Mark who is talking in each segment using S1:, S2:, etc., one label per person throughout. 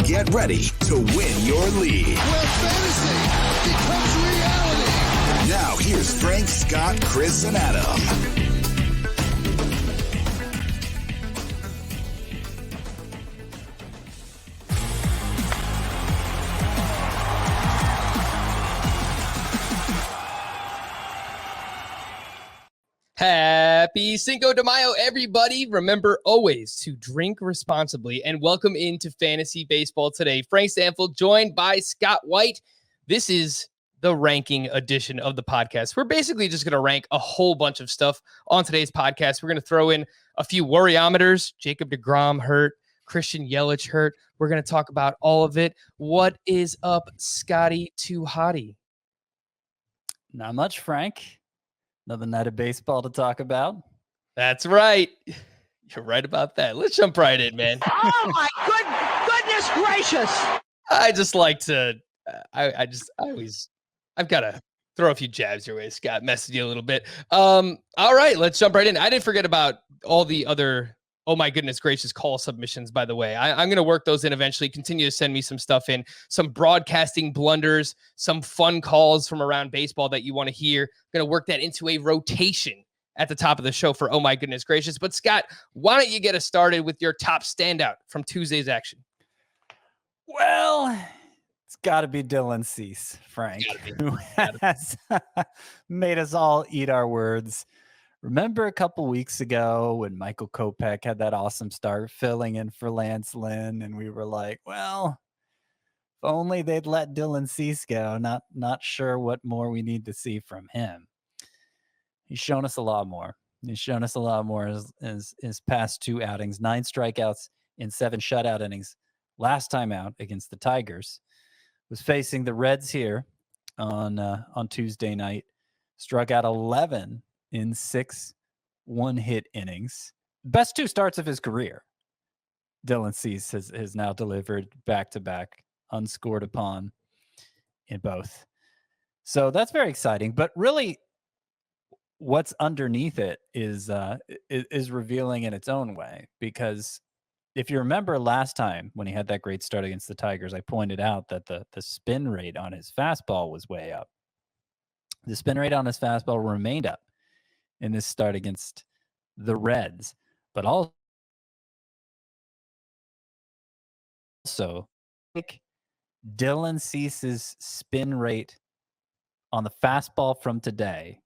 S1: Get ready to win your league.
S2: Where fantasy becomes reality.
S1: Now here's Frank, Scott, Chris, and Adam.
S3: Happy Cinco de Mayo, everybody. Remember always to drink responsibly, and welcome into Fantasy Baseball today. Frank Stanfield joined by Scott White. This is the ranking edition of the podcast. We're basically just going to rank a whole bunch of stuff on today's podcast. We're going to throw in a few worryometers. Jacob deGrom hurt. Christian Yelich hurt. We're going to talk about all of it. What is up, Scotty Too Hottie?
S4: Not much, Frank. Another night of baseball to talk about.
S3: That's right. You're right about that. Let's jump right in, man.
S5: Oh my goodness gracious!
S3: I just like to. I've got to throw a few jabs your way, Scott. Messed you a little bit. All right, let's jump right in. I didn't forget about all the other. Oh my goodness gracious, call submissions, by the way. I'm going to work those in eventually. Continue to send me some stuff in, some broadcasting blunders, some fun calls from around baseball that you want to hear. I'm going to work that into a rotation at the top of the show for oh my goodness gracious. But Scott, why don't you get us started with your top standout from Tuesday's action?
S4: Well, it's got to be Dylan Cease, Frank, who has made us all eat our words. Remember a couple weeks ago when Michael Kopech had that awesome start filling in for Lance Lynn, and we were like, well, if only they'd let Dylan Cease go. Not sure what more we need to see from him. He's shown us a lot more. He's shown us a lot more as his past two outings, 9 strikeouts in 7 shutout innings. Last time out against the Tigers was facing the Reds here on Tuesday night. Struck out 11 in 6 one-hit innings. Best 2 starts of his career. Dylan Cease has now delivered back-to-back, unscored upon in both. So that's very exciting. But really, what's underneath it is revealing in its own way. Because if you remember last time when he had that great start against the Tigers, I pointed out that the spin rate on his fastball was way up. The spin rate on his fastball remained up in this start against the Reds, but also like Dylan Cease's spin rate on the fastball from today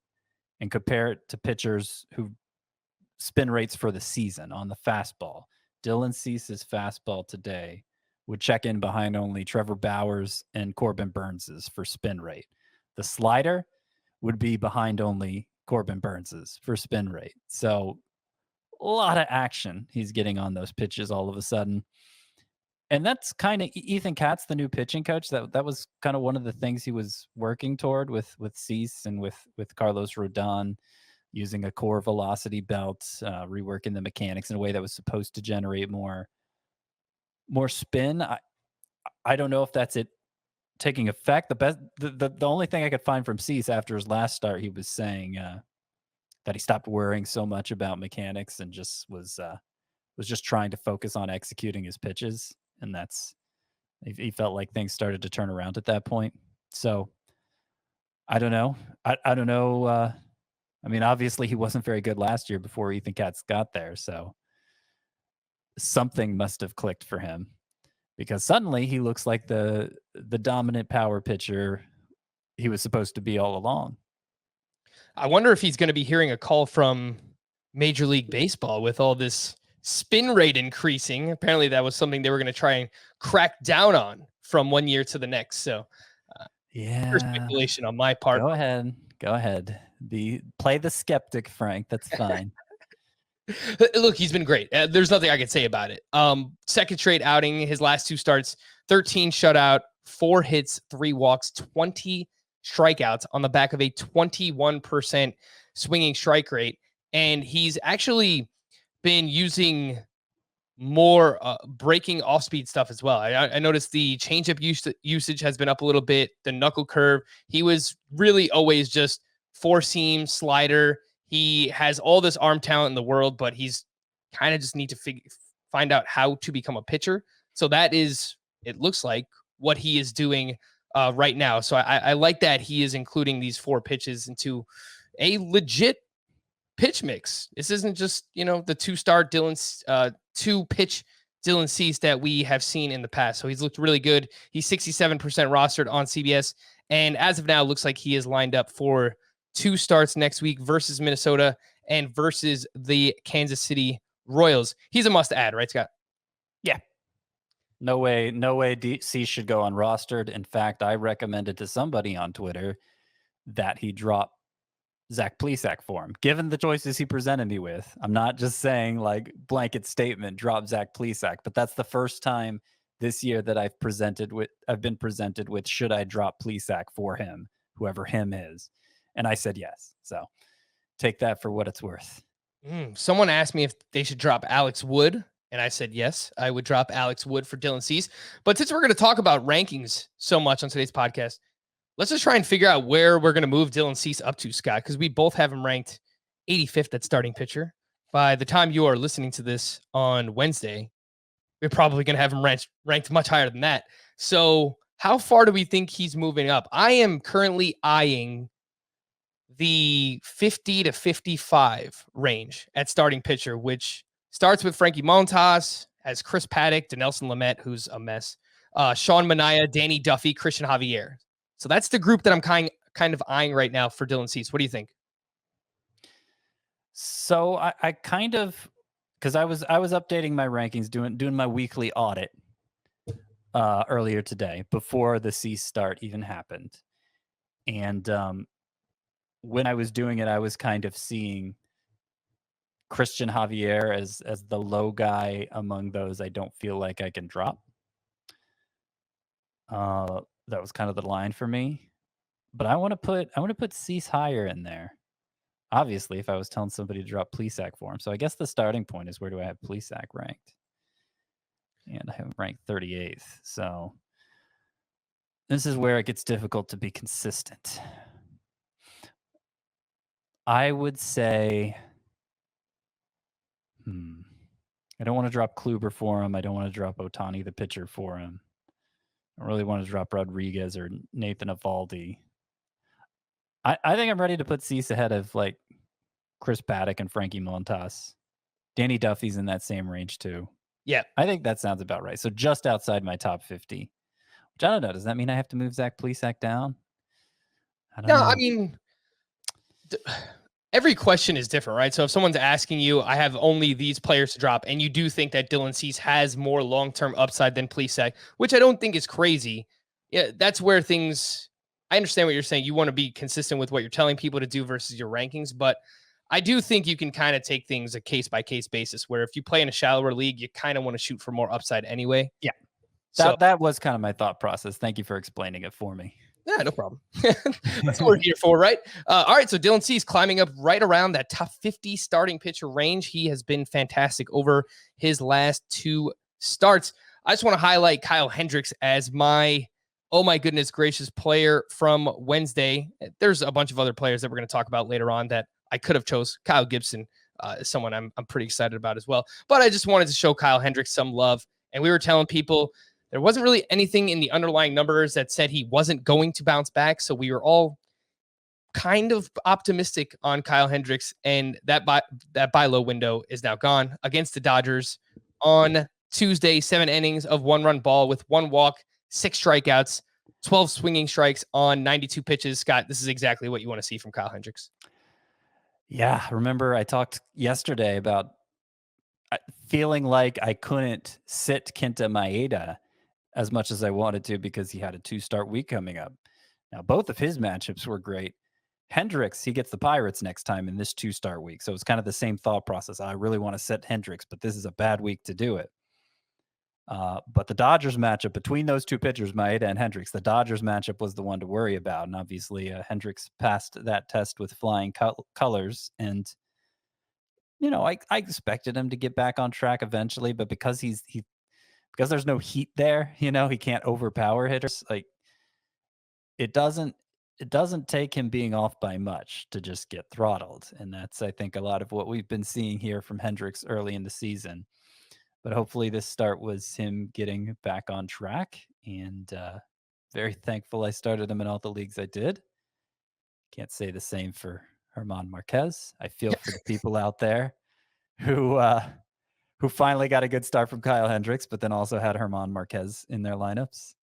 S4: and compare it to pitchers who spin rates for the season on the fastball. Dylan Cease's fastball today would check in behind only Trevor Bauer's and Corbin Burns's for spin rate. The slider would be behind only Corbin Burns's for spin rate. So a lot of action he's getting on those pitches all of a sudden. And that's kind of Ethan Katz, the new pitching coach. That was kind of one of the things he was working toward with Cease and with Carlos Rodon, using a core velocity belt, reworking the mechanics in a way that was supposed to generate more spin. I don't know if that's it taking effect. The only thing I could find from Cease after his last start, he was saying that he stopped worrying so much about mechanics and just was just trying to focus on executing his pitches, and he felt like things started to turn around at that point. So I don't know. I don't know. I mean, obviously he wasn't very good last year before Ethan Katz got there, so something must have clicked for him, because suddenly he looks like the dominant power pitcher he was supposed to be all along.
S3: I wonder if he's going to be hearing a call from Major League Baseball with all this spin rate increasing. Apparently that was something they were going to try and crack down on from one year to the next. So pure speculation on my part.
S4: Go ahead. Play the skeptic, Frank. That's fine.
S3: Look, he's been great. There's nothing I can say about it. Second straight outing, his last 2 starts, 13 shutout, 4 hits, 3 walks, 20 strikeouts on the back of a 21% swinging strike rate. And he's actually been using more breaking off-speed stuff as well. I noticed the changeup usage has been up a little bit. The knuckle curve, he was really always just 4-seam slider. He has all this arm talent in the world, but he's kind of just need to find out how to become a pitcher. So that is it looks like, what he is doing right now. So I like that he is including these 4 pitches into a legit pitch mix. This isn't just, the 2-pitch Dylan Cease that we have seen in the past. So he's looked really good. He's 67% rostered on CBS. And as of now, looks like he is lined up for 2 starts next week versus Minnesota and versus the Kansas City Royals. He's a must add, right, Scott?
S4: Yeah. No way Cease should go unrostered. In fact, I recommended to somebody on Twitter that he drop Zach Plesac for him, given the choices he presented me with. I'm not just saying like blanket statement, drop Zach Plesac, but that's the first time this year that I've been presented with, should I drop Plesac for him, whoever him is? And I said yes. So take that for what it's worth.
S3: Someone asked me if they should drop Alex Wood, and I said yes, I would drop Alex Wood for Dylan Cease. But since we're going to talk about rankings so much on today's podcast, let's just try and figure out where we're going to move Dylan Cease up to, Scott, because we both have him ranked 85th at starting pitcher. By the time you are listening to this on Wednesday, we're probably going to have him ranked much higher than that. So how far do we think he's moving up? I am currently eyeing the 50 to 55 range at starting pitcher, which starts with Frankie Montas, has Chris Paddock, Dinelson Lamet, who's a mess, Sean Manaea, Danny Duffy, Christian Javier. So that's the group that I'm kind of eyeing right now for Dylan Cease. What do you think?
S4: So I kind of, because I was updating my rankings, doing my weekly audit earlier today before the Cease start even happened, and when I was doing it, I was kind of seeing Christian Javier as the low guy among those I don't feel like I can drop. That was kind of the line for me, but I want to put Cease higher in there. Obviously, if I was telling somebody to drop Plesac for him. So I guess the starting point is, where do I have Plesac ranked? And I have him ranked 38th. So this is where it gets difficult to be consistent. I would say, I don't want to drop Kluber for him. I don't want to drop Ohtani, the pitcher, for him. I don't really want to drop Rodriguez or Nathan Eovaldi. I think I'm ready to put Cease ahead of like Chris Paddock and Frankie Montas. Danny Duffy's in that same range too.
S3: Yeah.
S4: I think that sounds about right. So just outside my top 50. Which I don't know. Does that mean I have to move Zach Plesac down? I don't know.
S3: I mean, every question is different, right? So if someone's asking you, I have only these players to drop, and you do think that Dylan Cease has more long-term upside than Plesac, which I don't think is crazy. Yeah, that's where things, I understand what you're saying. You want to be consistent with what you're telling people to do versus your rankings, but I do think you can kind of take things a case-by-case basis, where if you play in a shallower league, you kind of want to shoot for more upside anyway.
S4: Yeah.
S3: So
S4: that was kind of my thought process. Thank you for explaining it for me.
S3: Yeah, no problem. That's what we're here for, right? All right, so Dylan Cease climbing up right around that top 50 starting pitcher range. He has been fantastic over his last 2 starts. I just want to highlight Kyle Hendricks as my, oh my goodness gracious, player from Wednesday. There's a bunch of other players that we're going to talk about later on that I could have chose. Kyle Gibson is someone I'm pretty excited about as well. But I just wanted to show Kyle Hendricks some love. And we were telling people there wasn't really anything in the underlying numbers that said he wasn't going to bounce back. So we were all kind of optimistic on Kyle Hendricks, and that buy low window is now gone against the Dodgers on Tuesday. 7 innings of 1-run ball with 1 walk, 6 strikeouts, 12 swinging strikes on 92 pitches. Scott, this is exactly what you want to see from Kyle Hendricks.
S4: Yeah. Remember I talked yesterday about feeling like I couldn't sit Kenta Maeda as much as I wanted to because he had a 2-start week coming up. Now, both of his matchups were great. Hendricks, he gets the Pirates next time in this 2-start week. So it's kind of the same thought process. I really want to sit Hendricks, but this is a bad week to do it. But the Dodgers matchup between those 2 pitchers, Maeda and Hendricks, the Dodgers matchup was the one to worry about. And obviously Hendricks passed that test with flying colors. And, you know, I expected him to get back on track eventually, but because because there's no heat there, you know, he can't overpower hitters. Like it doesn't take him being off by much to just get throttled. And that's, I think, a lot of what we've been seeing here from Hendricks early in the season. But hopefully this start was him getting back on track, and very thankful I started him in all the leagues I did. Can't say the same for German Marquez. I feel for the people out there who finally got a good start from Kyle Hendricks, but then also had German Marquez in their lineups.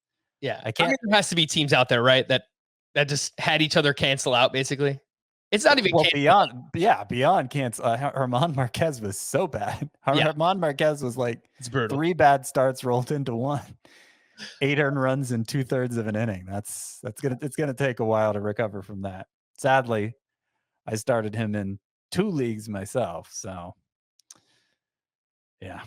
S3: Yeah,
S4: I can't.
S3: There has to be teams out there, right, that just had each other cancel out. Basically, it's not even
S4: beyond cancel. German Marquez was so bad. German Marquez was like
S3: it's brutal.
S4: 3 bad starts rolled into one. 8 earned runs in 2/3 of an inning. It's gonna take a while to recover from that. Sadly, I started him in 2 leagues myself, so yeah.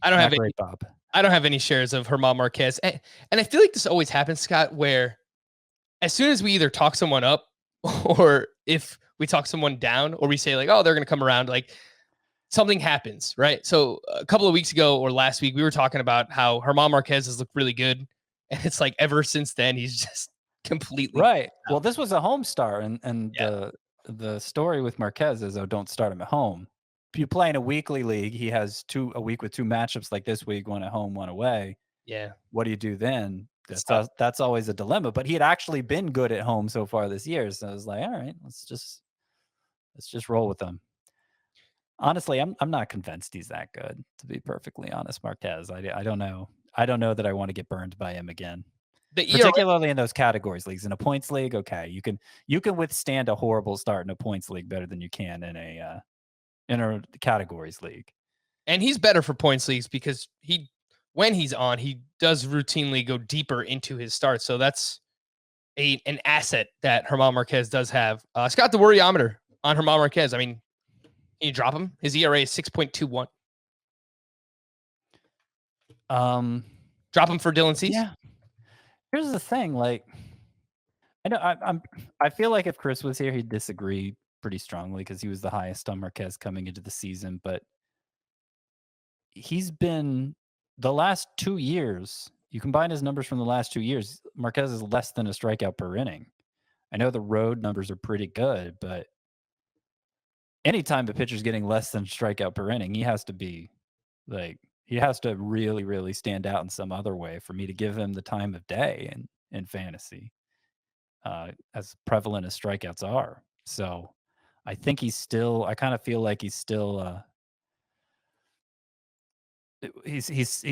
S3: I don't have
S4: any, Bob.
S3: I don't have any shares of German Marquez, and I feel like this always happens, Scott, where as soon as we either talk someone up or if we talk someone down or we say like, oh, they're gonna come around, like something happens, right? So a couple of weeks ago or last week, we were talking about how German Marquez has looked really good. And it's like ever since then, he's just completely
S4: right. Well, this was a home start, and the story with Marquez is, oh, don't start him at home. If you play in a weekly league, he has a week with 2 matchups like this week, 1 at home, 1 away.
S3: Yeah.
S4: What do you do then? That's always a dilemma. But he had actually been good at home so far this year, so I was like, all right, let's just roll with him. Honestly, I'm not convinced he's that good, to be perfectly honest. Marquez, I don't know. I don't know that I want to get burned by him again. Particularly in those categories leagues. In a points league, okay, you can withstand a horrible start in a points league better than you can in a categories league.
S3: And he's better for points leagues because when he's on, he does routinely go deeper into his starts. So that's an asset that German Marquez does have. Scott, the worryometer on German Marquez. I mean, can you drop him? His ERA is 6.21. Drop him for Dylan Cease.
S4: Yeah. Here's the thing, like, I feel like if Chris was here, he'd disagree pretty strongly because he was the highest on Marquez coming into the season. But he's been the last 2 years. You combine his numbers from the last 2 years, Marquez is less than a strikeout per inning. I know the road numbers are pretty good, but anytime a pitcher's getting less than strikeout per inning, he has to really, really stand out in some other way for me to give him the time of day in fantasy, as prevalent as strikeouts are. So I think I kind of feel like he's still,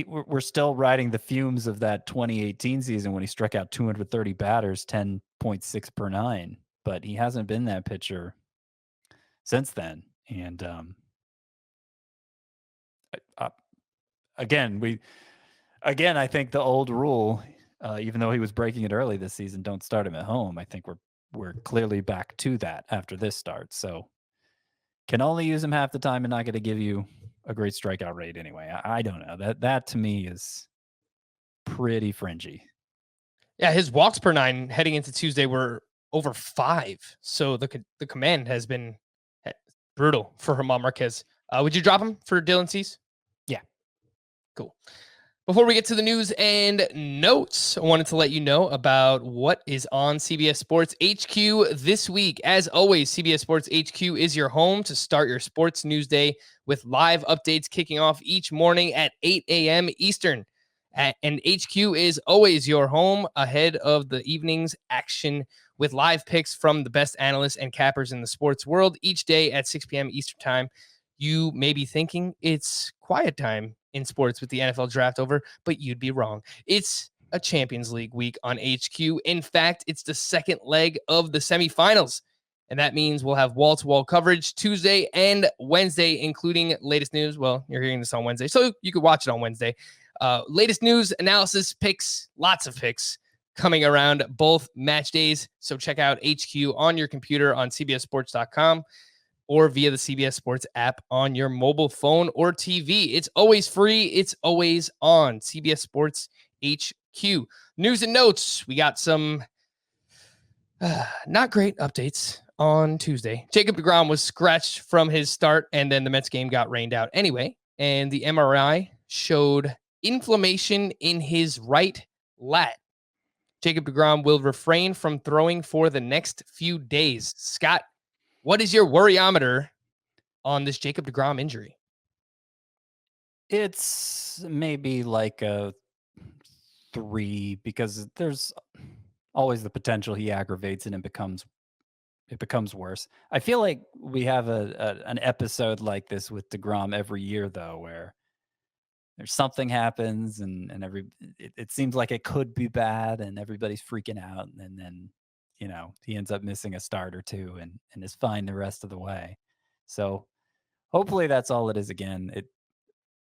S4: we're still riding the fumes of that 2018 season when he struck out 230 batters, 10.6 per 9, but he hasn't been that pitcher since then. And, Again, I think the old rule, even though he was breaking it early this season, don't start him at home. I think we're clearly back to that after this start. So can only use him half the time and not going to give you a great strikeout rate anyway. I don't know. That to me is pretty fringy.
S3: Yeah, his walks per 9 heading into Tuesday were over 5. So the command has been brutal for German Marquez. Would you drop him for Dylan Cease?
S4: Yeah.
S3: Cool. Before we get to the news and notes, I wanted to let you know about what is on CBS Sports HQ this week. As always, CBS Sports HQ is your home to start your sports news day with live updates kicking off each morning at 8 a.m. Eastern. And HQ is always your home ahead of the evening's action with live picks from the best analysts and cappers in the sports world each day at 6 p.m. Eastern time. You may be thinking it's quiet time in sports with the NFL draft over, but you'd be wrong. It's a Champions League week on HQ. In fact, it's the second leg of the semifinals, and that means we'll have wall-to-wall coverage Tuesday and Wednesday, including latest news. Well, you're hearing this on Wednesday, so you could watch it on Wednesday. Latest news, analysis, picks, lots of picks coming around both match days. So check out HQ on your computer on cbssports.com. or via the CBS Sports app on your mobile phone or TV. It's always free. It's always on CBS Sports HQ. News and notes. We got some not great updates on Tuesday. Jacob deGrom was scratched from his start, and then the Mets game got rained out anyway. And the MRI showed inflammation in his right lat. Jacob deGrom will refrain from throwing for the next few days. Scott, what is your worryometer on this Jacob deGrom injury?
S4: It's maybe like a 3 because there's always the potential he aggravates and it becomes worse. I feel like we have an episode like this with DeGrom every year though, where there's something happens and it seems like it could be bad and everybody's freaking out and then he ends up missing a start or two and is fine the rest of the way. So hopefully that's all it is again.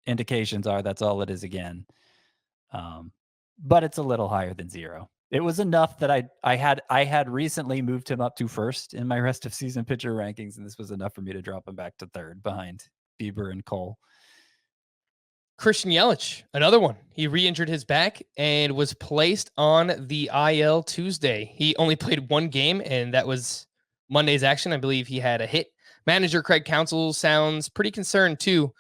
S4: Indications are that's all it is again. But it's a little higher than 0. It was enough that I had recently moved him up to first in my rest of season pitcher rankings, and this was enough for me to drop him back to third behind Bieber and Cole.
S3: Christian Yelich, another one. He re-injured his back and was placed on the IL Tuesday. He only played one game, and that was Monday's action. I believe he had a hit. Manager Craig Counsell sounds pretty concerned too.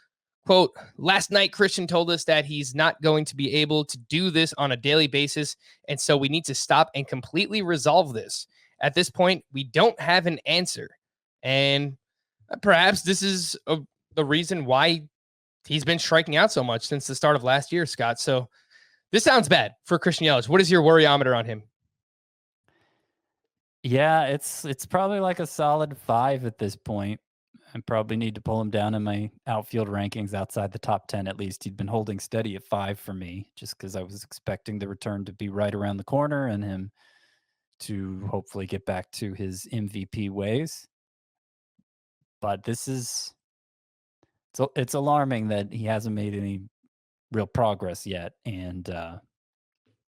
S3: Quote, last night, Christian told us that he's not going to be able to do this on a daily basis, and so we need to stop and completely resolve this. At this point, we don't have an answer. And perhaps this is the reason why he's been striking out so much since the start of last year, Scott. So this sounds bad for Christian Yelich. What is your worryometer on him?
S4: Yeah, it's probably like a solid 5 at this point. I probably need to pull him down in my outfield rankings outside the top 10 at least. He'd been holding steady at 5 for me just because I was expecting the return to be right around the corner and him to hopefully get back to his MVP ways. But it's alarming that he hasn't made any real progress yet. And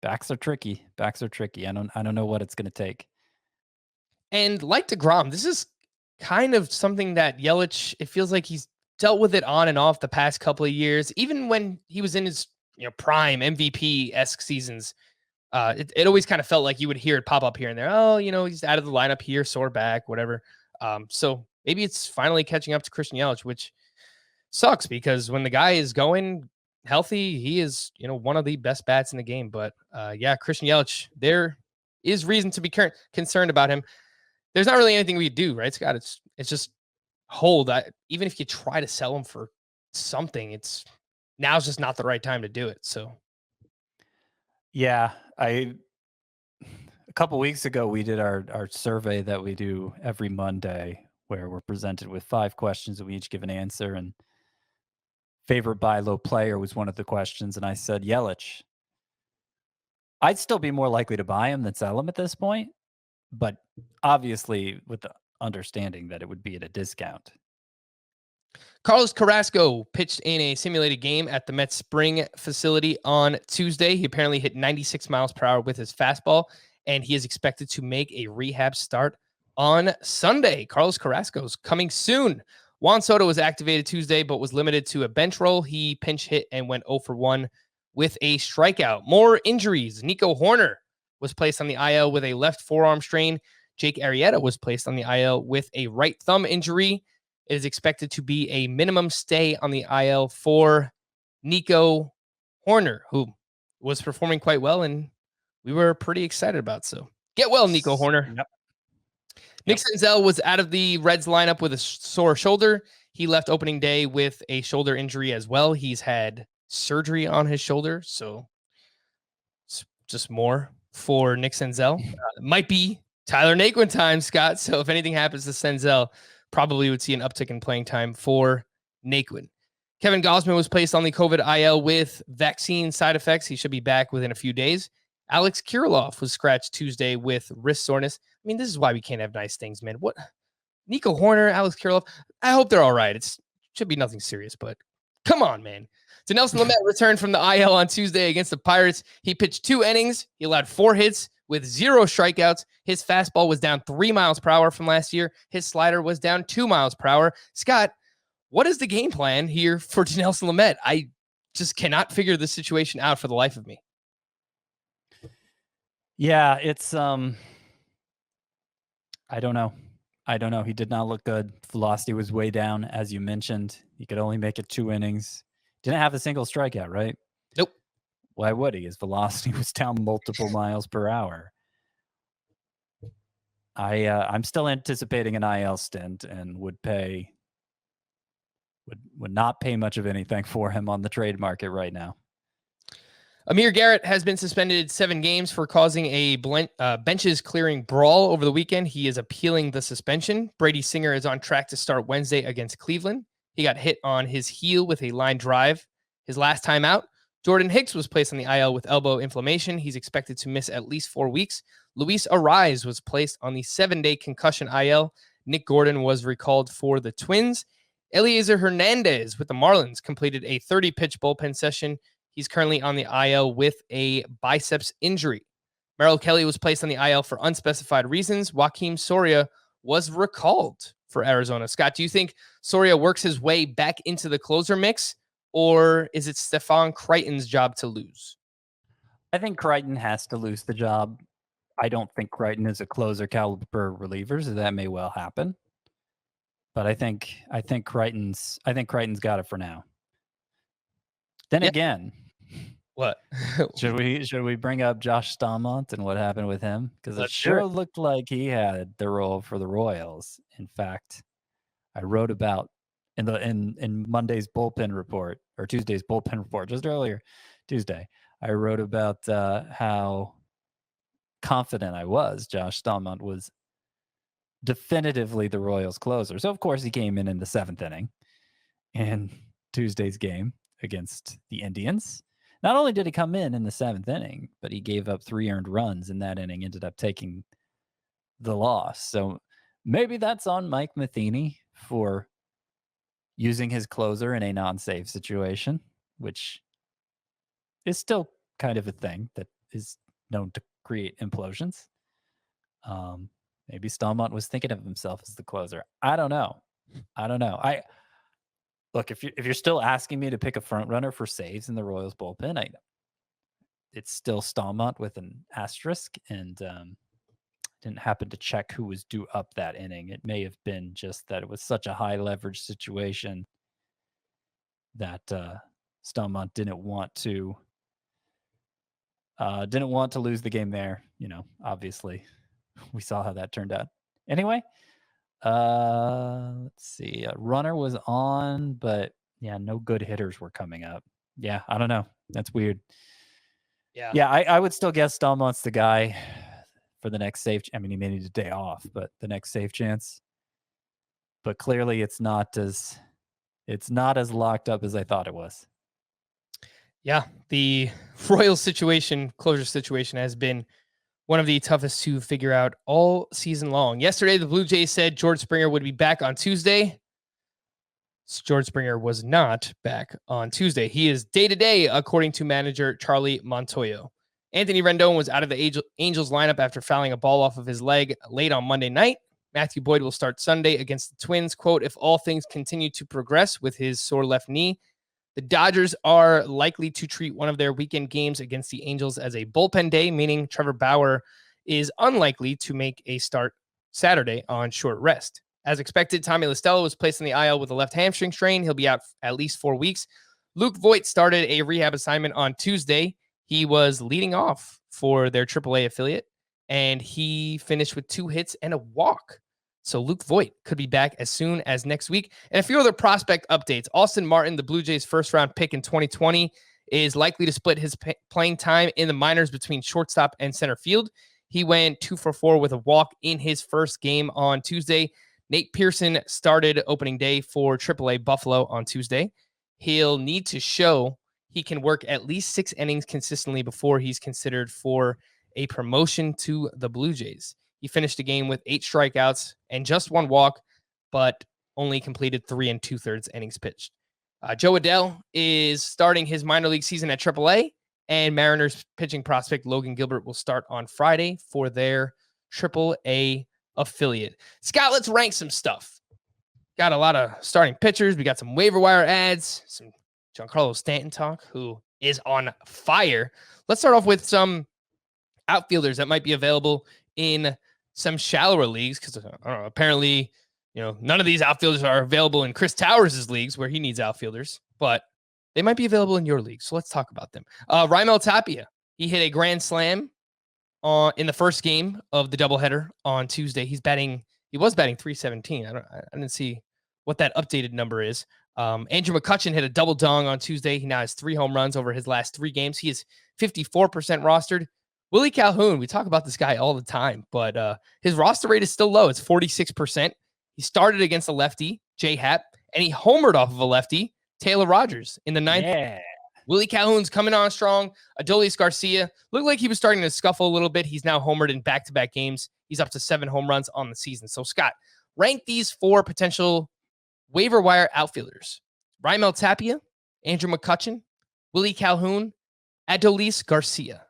S4: backs are tricky. I don't know what it's going to take.
S3: And like DeGrom, this is kind of something that Yelich, it feels like he's dealt with it on and off the past couple of years. Even when he was in his prime MVP-esque seasons, it always kind of felt like you would hear it pop up here and there. Oh, he's out of the lineup here, sore back, whatever. So maybe it's finally catching up to Christian Yelich, which sucks because when the guy is going healthy, he is, one of the best bats in the game. But yeah, Christian Yelich, there is reason to be concerned about him. There's not really anything we do, right, Scott? It's just hold. Even if you try to sell him for something, now's just not the right time to do it. So,
S4: yeah, a couple weeks ago we did our survey that we do every Monday, where we're presented with 5 questions and we each give an answer. And favorite buy low player was one of the questions, and I said Yelich. I'd still be more likely to buy him than sell him at this point, but obviously with the understanding that it would be at a discount.
S3: Carlos Carrasco pitched in a simulated game at the Mets spring facility on Tuesday. He apparently hit 96 miles per hour with his fastball, and he is expected to make a rehab start on Sunday. Carlos Carrasco's coming soon. Juan Soto was activated Tuesday, but was limited to a bench role. He pinch hit and went 0 for 1 with a strikeout. More injuries. Nico Hoerner was placed on the IL with a left forearm strain. Jake Arrieta was placed on the IL with a right thumb injury. It is expected to be a minimum stay on the IL for Nico Hoerner, who was performing quite well and we were pretty excited about. So get well, Nico Hoerner.
S4: Yep.
S3: Nick Senzel was out of the Reds lineup with a sore shoulder. He left opening day with a shoulder injury as well. He's had surgery on his shoulder, so it's just more for Nick Senzel. Might be Tyler Naquin time, Scott. So if anything happens to Senzel, probably would see an uptick in playing time for Naquin. Kevin Gausman was placed on the COVID IL with vaccine side effects. He should be back within a few days. Alex Kirilloff was scratched Tuesday with wrist soreness. I mean, this is why we can't have nice things, man. What? Nico Hoerner, Alex Kirilloff, I hope they're all right. It should be nothing serious, but come on, man. Dinelson Lamet returned from the IL on Tuesday against the Pirates. He pitched 2 innings. He allowed 4 hits with 0 strikeouts. His fastball was down 3 miles per hour from last year. His slider was down 2 miles per hour. Scott, what is the game plan here for Dinelson Lamet? I just cannot figure this situation out for the life of me.
S4: Yeah, it's I don't know. He did not look good. Velocity was way down, as you mentioned. He could only make it 2 innings. Didn't have a single strikeout, right?
S3: Nope.
S4: Why would he? His velocity was down multiple miles per hour. I'm still anticipating an IL stint and would pay Would not pay much of anything for him on the trade market right now.
S3: Amir Garrett has been suspended 7 games for causing a benches clearing brawl over the weekend. He is appealing the suspension. Brady Singer is on track to start Wednesday against Cleveland. He got hit on his heel with a line drive his last time out. Jordan Hicks was placed on the IL with elbow inflammation. He's expected to miss at least 4 weeks. Luis Ariz was placed on the 7-day concussion IL. Nick Gordon was recalled for the Twins. Eliezer Hernandez with the Marlins completed a 30-pitch bullpen session. He's currently on the IL with a biceps injury. Merrill Kelly was placed on the IL for unspecified reasons. Joakim Soria was recalled for Arizona. Scott, do you think Soria works his way back into the closer mix, or is it Stefan Crichton's job to lose?
S4: I think Crichton has to lose the job. I don't think Crichton is a closer caliber reliever, so that may well happen. But I think Crichton's got it for now. Then again,
S3: what
S4: should we bring up Josh Staumont and what happened with him? Because it sure looked like he had the role for the Royals. In fact, I wrote about in Monday's bullpen report, or Tuesday's bullpen report, just earlier Tuesday. I wrote about how confident I was Josh Staumont was definitively the Royals closer. So of course he came in the 7th inning in Tuesday's game against the Indians. Not only did he come in the 7th inning, but he gave up 3 earned runs in that inning, ended up taking the loss. So maybe that's on Mike Matheny for using his closer in a non-save situation, which is still kind of a thing that is known to create implosions. Maybe Staumont was thinking of himself as the closer. I don't know. Look, if you're still asking me to pick a front runner for saves in the Royals bullpen, it's still Staumont with an asterisk, and didn't happen to check who was due up that inning. It may have been just that it was such a high leverage situation that Staumont didn't want to lose the game there. Obviously, we saw how that turned out. Anyway. Let's see. A runner was on, but no good hitters were coming up. Yeah, I don't know. That's weird. Yeah, I would still guess Staumont's the guy for the next save. I mean, he may need a day off, but the next save chance. But clearly, it's not as locked up as I thought it was.
S3: Yeah, the Royals closure situation has been one of the toughest to figure out all season long. Yesterday, the Blue Jays said George Springer would be back on Tuesday. George Springer was not back on Tuesday. He is day-to-day, according to manager Charlie Montoyo. Anthony Rendon was out of the Angels lineup after fouling a ball off of his leg late on Monday night. Matthew Boyd will start Sunday against the Twins. Quote, if all things continue to progress with his sore left knee, the Dodgers are likely to treat one of their weekend games against the Angels as a bullpen day, meaning Trevor Bauer is unlikely to make a start Saturday on short rest. As expected, Tommy Listello was placed on the IL with a left hamstring strain. He'll be out at least 4 weeks. Luke Voigt started a rehab assignment on Tuesday. He was leading off for their AAA affiliate, and he finished with 2 hits and a walk. So Luke Voigt could be back as soon as next week. And a few other prospect updates. Austin Martin, the Blue Jays' first-round pick in 2020, is likely to split his playing time in the minors between shortstop and center field. He went 2 for 4 with a walk in his first game on Tuesday. Nate Pearson started opening day for AAA Buffalo on Tuesday. He'll need to show he can work at least 6 innings consistently before he's considered for a promotion to the Blue Jays. He finished the game with 8 strikeouts and just 1 walk, but only completed 3 2/3 innings pitched. Joe Adell is starting his minor league season at AAA, and Mariners pitching prospect Logan Gilbert will start on Friday for their AAA affiliate. Scott, let's rank some stuff. Got a lot of starting pitchers. We got some waiver wire ads, some Giancarlo Stanton talk, who is on fire. Let's start off with some outfielders that might be available in some shallower leagues, because I don't know, apparently, none of these outfielders are available in Chris Towers' leagues where he needs outfielders, but they might be available in your league. So let's talk about them. Raimel Tapia, he hit a grand slam in the first game of the doubleheader on Tuesday. He was batting 317. I didn't see what that updated number is. Andrew McCutchen hit a double dong on Tuesday. He now has 3 home runs over his last 3 games. He is 54% rostered. Willie Calhoun, we talk about this guy all the time, but his roster rate is still low. It's 46%. He started against a lefty, Jay Happ, and he homered off of a lefty, Taylor Rogers, in the 9th.
S4: Yeah.
S3: Willie Calhoun's coming on strong. Adolis Garcia looked like he was starting to scuffle a little bit. He's now homered in back-to-back games. He's up to 7 home runs on the season. So, Scott, rank these 4 potential waiver wire outfielders: Raimel Tapia, Andrew McCutchen, Willie Calhoun, Adolis Garcia.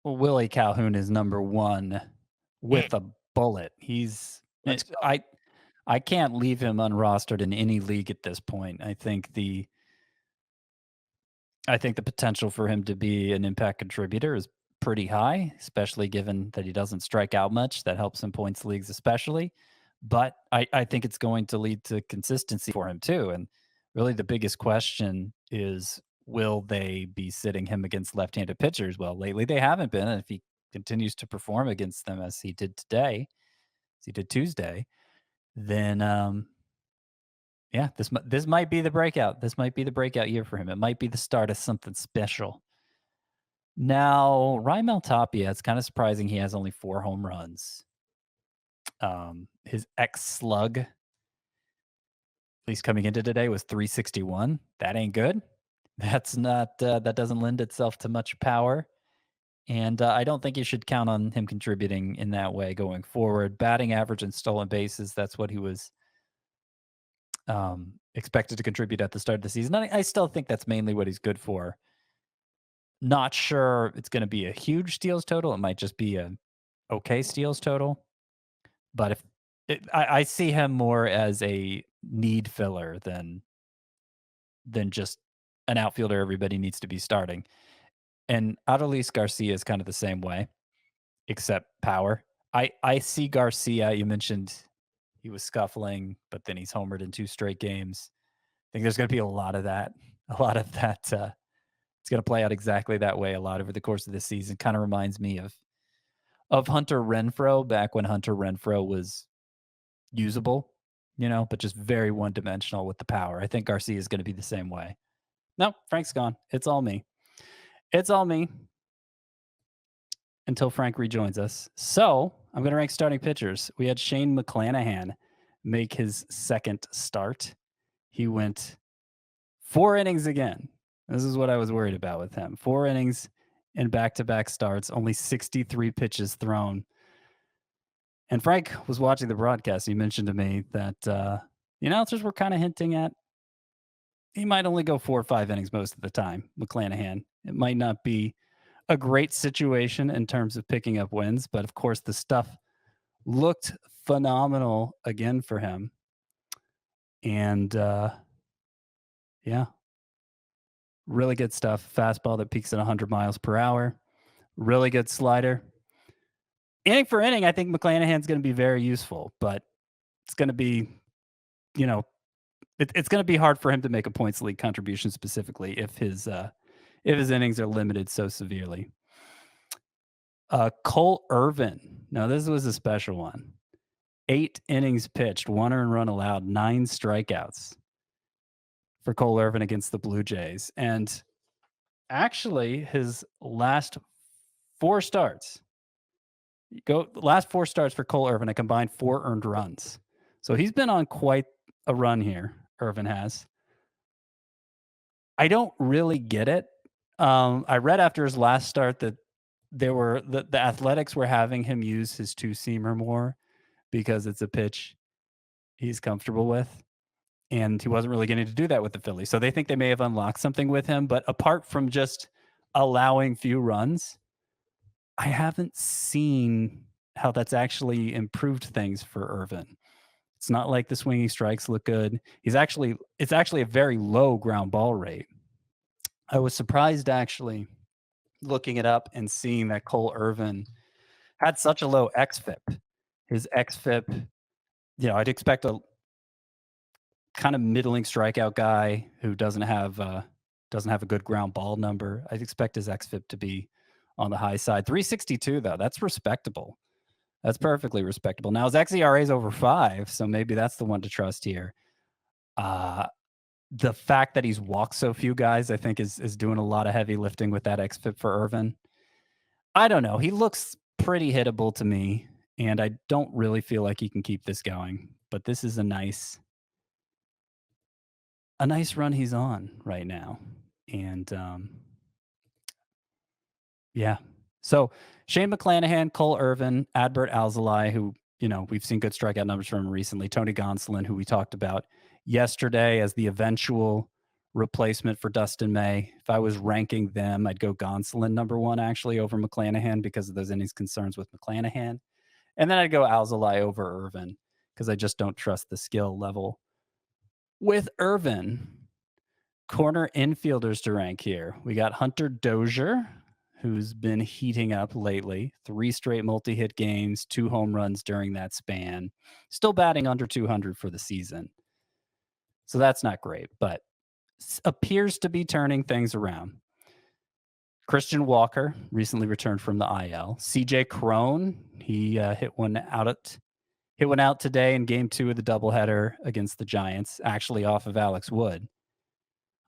S4: Well, Willie Calhoun is number 1 with a bullet. I can't leave him unrostered in any league at this point. I think the potential for him to be an impact contributor is pretty high, especially given that he doesn't strike out much. That helps in points leagues especially. But I think it's going to lead to consistency for him too. And really the biggest question is, will they be sitting him against left-handed pitchers? Well, lately they haven't been. And if he continues to perform against them as he did today, as he did Tuesday, then yeah, this might be the breakout. This might be the breakout year for him. It might be the start of something special. Now, Raimel Tapia, it's kind of surprising he has only 4 home runs. His slug, at least coming into today, was 361. That ain't good. That's not that doesn't lend itself to much power. And I don't think you should count on him contributing in that way going forward. Batting average and stolen bases, that's what he was expected to contribute at the start of the season. I still think that's mainly what he's good for. Not sure it's going to be a huge steals total. It might just be a okay steals total. But I see him more as a need filler than just an outfielder everybody needs to be starting. And Adolis Garcia is kind of the same way, except power. I see Garcia, you mentioned he was scuffling, but then he's homered in 2 straight games. I think there's going to be a lot of that. It's going to play out exactly that way a lot over the course of this season. Kind of reminds me of Hunter Renfroe back when Hunter Renfroe was usable, but just very one-dimensional with the power. I think Garcia is going to be the same way. No, Frank's gone. It's all me. It's all me until Frank rejoins us. So I'm going to rank starting pitchers. We had Shane McClanahan make his 2nd start. He went 4 innings again. This is what I was worried about with him. 4 innings in back-to-back starts, only 63 pitches thrown. And Frank was watching the broadcast. He mentioned to me that the announcers were kind of hinting at he might only go 4 or 5 innings most of the time, McClanahan. It might not be a great situation in terms of picking up wins, but of course the stuff looked phenomenal again for him. And yeah, really good stuff. Fastball that peaks at 100 miles per hour. Really good slider. Inning for inning, I think McClanahan's going to be very useful, but it's going to be, it's going to be hard for him to make a points league contribution specifically if his innings are limited so severely. Cole Irvin. Now, this was a special one. 8 innings pitched, 1 earned run allowed, 9 strikeouts for Cole Irvin against the Blue Jays. And actually, his last 4 starts, last 4 starts for Cole Irvin, a combined 4 earned runs. So he's been on quite a run here, Irvin has. I don't really get it. I read after his last start that the Athletics were having him use his 2-seamer more because it's a pitch he's comfortable with. And he wasn't really getting to do that with the Phillies. So they think they may have unlocked something with him. But apart from just allowing few runs, I haven't seen how that's actually improved things for Irvin. It's not like the swinging strikes look good. It's actually a very low ground ball rate. I was surprised actually looking it up and seeing that Cole Irvin had such a low xFIP. His xFIP, I'd expect a kind of middling strikeout guy who doesn't have a good ground ball number. I'd expect his xFIP to be on the high side. 362 though, that's respectable. That's perfectly respectable. Now his xERA is over 5, so maybe that's the one to trust here. the fact that he's walked so few guys, I think, is doing a lot of heavy lifting with that xFIP for Irvin. I don't know. He looks pretty hittable to me, and I don't really feel like he can keep this going. But this is a nice run he's on right now. And yeah. So Shane McClanahan, Cole Irvin, Adbert Alzolay, who, we've seen good strikeout numbers from him recently. Tony Gonsolin, who we talked about yesterday as the eventual replacement for Dustin May. If I was ranking them, I'd go Gonsolin number one, actually, over McClanahan because of those innings concerns with McClanahan. And then I'd go Alzolay over Irvin because I just don't trust the skill level with Irvin. Corner infielders to rank here. We got Hunter Dozier, who's been heating up lately. 3 straight multi-hit games, 2 home runs during that span. Still batting under 200 for the season. So that's not great, but appears to be turning things around. Christian Walker recently returned from the IL. CJ Crone, he hit one out today in game 2 of the doubleheader against the Giants, actually off of Alex Wood.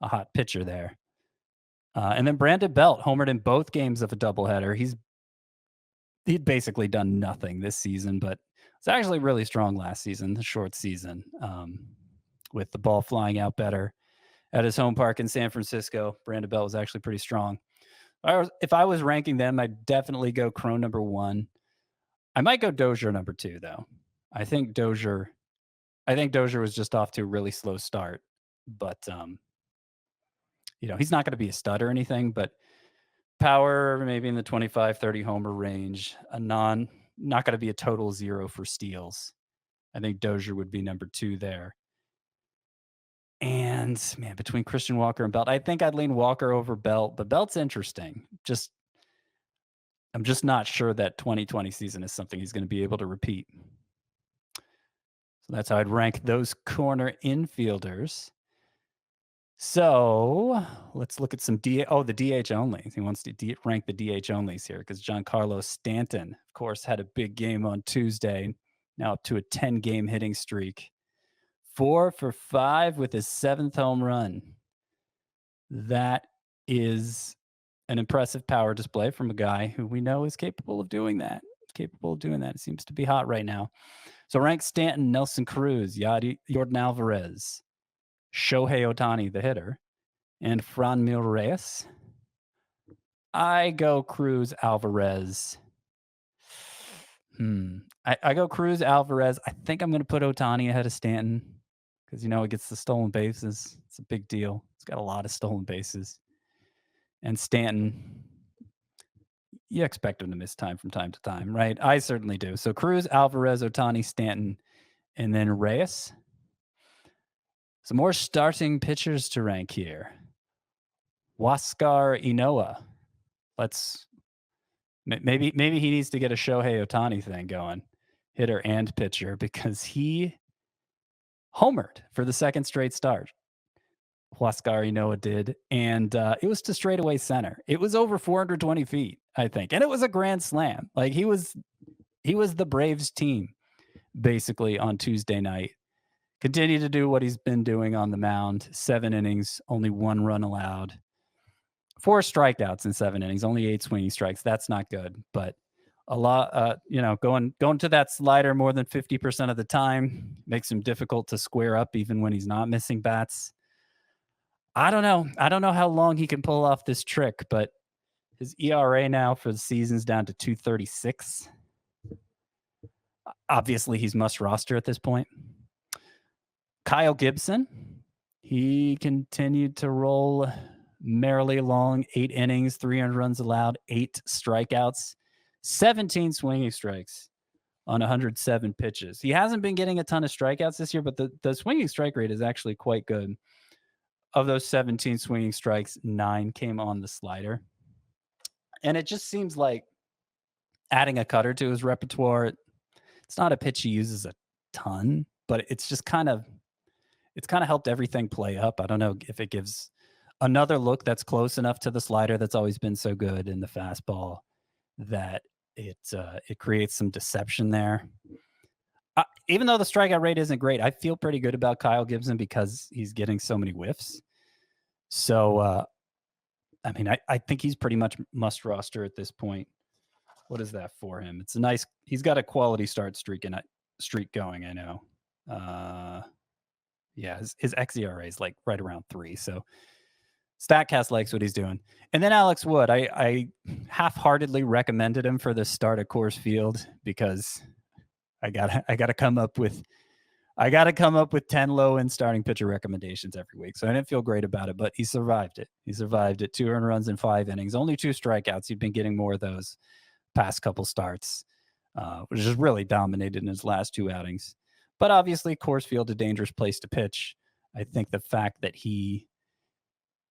S4: A hot pitcher there. And then Brandon Belt homered in both games of a doubleheader. He'd basically done nothing this season, but it's actually really strong last season, the short season, with the ball flying out better at his home park in San Francisco. Brandon Belt was actually pretty strong. If I was ranking them, I'd definitely go Crone number 1. I might go Dozier number 2, though. I think Dozier was just off to a really slow start, but he's not going to be a stud or anything, but power maybe in the 25-30 homer range. Not going to be a total 0 for steals. I think Dozier would be number 2 there. And man, between Christian Walker and Belt, I think I'd lean Walker over Belt, but Belt's interesting. I'm just not sure that 2020 season is something he's going to be able to repeat. So that's how I'd rank those corner infielders. So let's look at some the DH only. He wants to rank the DH onlys here because Giancarlo Stanton, of course, had a big game on Tuesday, now up to a 10-game hitting streak. 4 for 5 with his 7th home run. That is an impressive power display from a guy who we know is capable of doing that. It seems to be hot right now. So rank Stanton, Nelson Cruz, Jordan Alvarez, Shohei Ohtani, the hitter, and Franmil Reyes. I go Cruz, Alvarez. I go Cruz, Alvarez. I think I'm going to put Ohtani ahead of Stanton because, he gets the stolen bases. It's a big deal. He's got a lot of stolen bases. And Stanton, you expect him to miss time from time to time, right? I certainly do. So Cruz, Alvarez, Ohtani, Stanton, and then Reyes. Some more starting pitchers to rank here. Huascar Inoue. Maybe he needs to get a Shohei Ohtani thing going, hitter and pitcher, because he homered for the 2nd straight start. Huascar Inoue did, and it was to straightaway center. It was over 420 feet, I think, and it was a grand slam. Like he was the Braves team basically on Tuesday night. Continue to do what he's been doing on the mound. 7 innings, only 1 run allowed. 4 strikeouts in 7 innings, only 8 swinging strikes. That's not good, but a lot, going to that slider more than 50% of the time makes him difficult to square up even when he's not missing bats. I don't know how long he can pull off this trick, but his ERA now for the season's down to 2.36. Obviously, he's must roster at this point. Kyle Gibson, he continued to roll merrily along. 8 innings, 300 runs allowed, 8 strikeouts, 17 swinging strikes on 107 pitches. He hasn't been getting a ton of strikeouts this year, but the swinging strike rate is actually quite good. Of those 17 swinging strikes, 9 came on the slider. And it just seems like adding a cutter to his repertoire, it's not a pitch he uses a ton, but it's just kind of helped everything play up. I don't know if it gives another look that's close enough to the slider that's always been so good in the fastball that it creates some deception there. even though the strikeout rate isn't great, I feel pretty good about Kyle Gibson because he's getting so many whiffs. So, I mean, I think he's pretty much must roster at this point. What is that for him? It's a nice. He's got a quality start streak going. I know. Yeah, his xERA is like right around 3. So Statcast likes what he's doing. And then Alex Wood, I half-heartedly recommended him for the start at Coors Field because I gotta come up with 10 low-end starting pitcher recommendations every week. So I didn't feel great about it, but he survived it. He survived it. 2 earned runs in 5 innings, only 2 strikeouts. He'd been getting more of those past couple starts, which has really dominated in his last 2 outings. But obviously, Coors Field, a dangerous place to pitch. I think the fact that he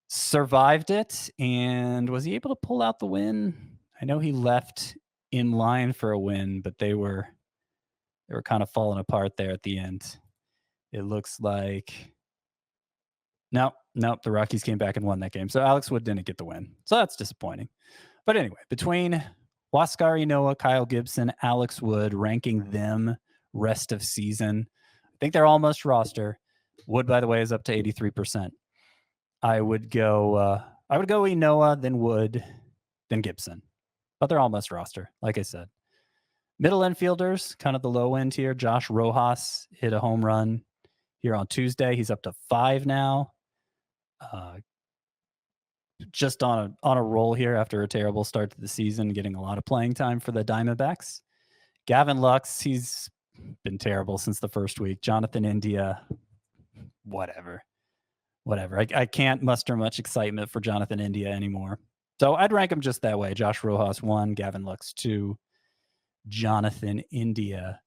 S4: survived it, and was he able to pull out the win? I know he left in line for a win, but they were kind of falling apart there at the end. It looks like nope, the Rockies came back and won that game. So Alex Wood didn't get the win. So that's disappointing. But anyway, between Huascar Ynoa, Kyle Gibson, Alex Wood, ranking them rest of season, I think they're almost roster. Wood, by the way, is up to 83%. I would go Ynoa, then Wood, then Gibson. But they're almost roster, like I said. Middle infielders, kind of the low end here. Josh Rojas hit a home run here on Tuesday. He's up to 5 now. Just on a roll here after a terrible start to the season, getting a lot of playing time for the Diamondbacks. Gavin Lux, he's been terrible since the first week. Jonathan India, whatever. I can't muster much excitement for Jonathan India anymore. So I'd rank him just that way. Josh Rojas 1, Gavin Lux 2, Jonathan India